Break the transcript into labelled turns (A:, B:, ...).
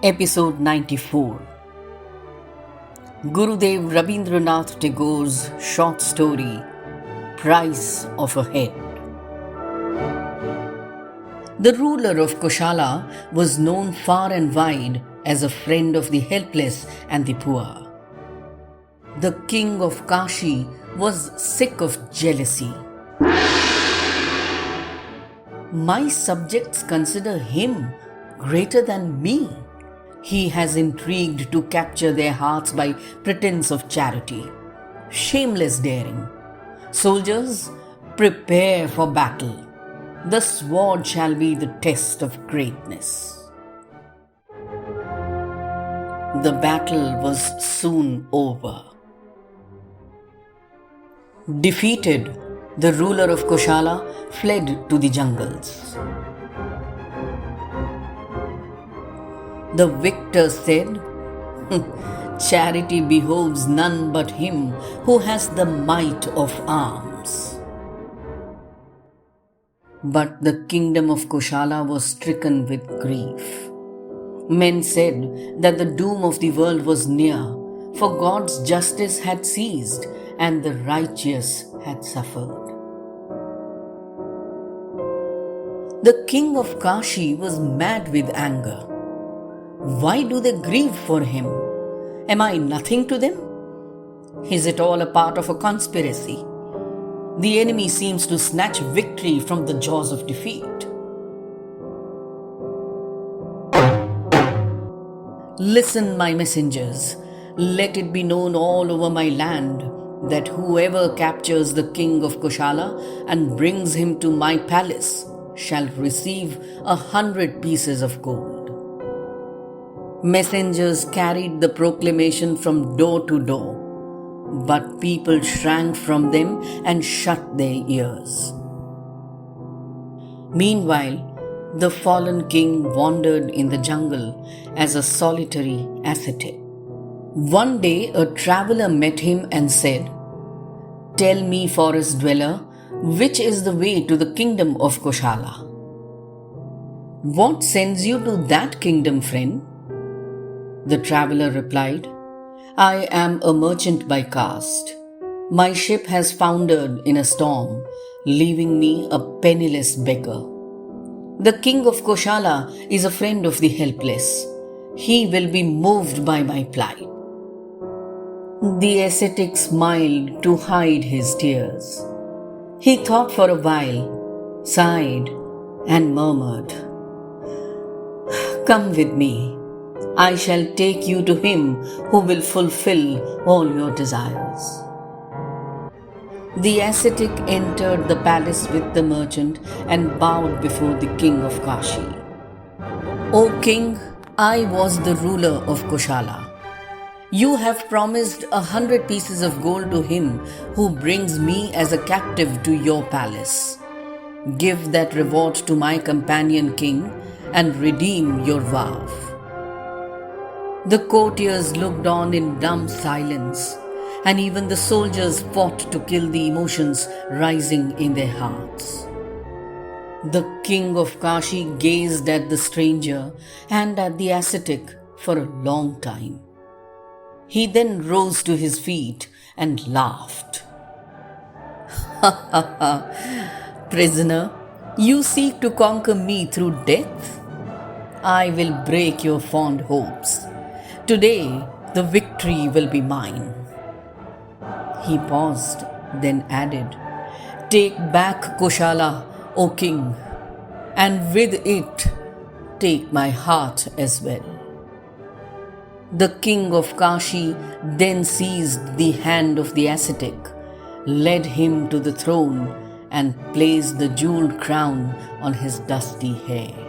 A: Episode 94. Gurudev Rabindranath Tagore's short story, Price of a Head. The ruler of Koshala was known far and wide as a friend of the helpless and the poor. The king of Kashi was sick of jealousy. My subjects consider him greater than me. He has intrigued to capture their hearts by pretense of charity. Shameless daring. Soldiers, prepare for battle. The sword shall be the test of greatness. The battle was soon over. Defeated, the ruler of Koshala fled to the jungles. The victor said, "Charity behoves none but him who has the might of arms." But the kingdom of Koshala was stricken with grief. Men said that the doom of the world was near, for God's justice had ceased and the righteous had suffered. The king of Kashi was mad with anger. Why do they grieve for him? Am I nothing to them? Is it all a part of a conspiracy? The enemy seems to snatch victory from the jaws of defeat. Listen, my messengers, let it be known all over my land that whoever captures the king of Koshala and brings him to my palace shall receive 100 pieces of gold. Messengers carried the proclamation from door to door, but people shrank from them and shut their ears. Meanwhile, the fallen king wandered in the jungle as a solitary ascetic. One day, a traveler met him and said, "Tell me, forest dweller, which is the way to the kingdom of Koshala?" "What sends you to that kingdom, friend?" The traveler replied, "I am a merchant by caste. My ship has foundered in a storm, leaving me a penniless beggar. The king of Koshala is a friend of the helpless. He will be moved by my plight." The ascetic smiled to hide his tears. He thought for a while, sighed, and murmured, "Come with me. I shall take you to him who will fulfill all your desires." The ascetic entered the palace with the merchant and bowed before the king of Kashi. "O king, I was the ruler of Koshala. You have promised 100 pieces of gold to him who brings me as a captive to your palace. Give that reward to my companion king and redeem your vow." The courtiers looked on in dumb silence, and even the soldiers fought to kill the emotions rising in their hearts. The king of Kashi gazed at the stranger and at the ascetic for a long time. He then rose to his feet and laughed. "Ha ha ha! Prisoner, you seek to conquer me through death? I will break your fond hopes. Today, the victory will be mine." He paused, then added, "Take back Koshala, O king, and with it, take my heart as well." The king of Kashi then seized the hand of the ascetic, led him to the throne, and placed the jeweled crown on his dusty hair.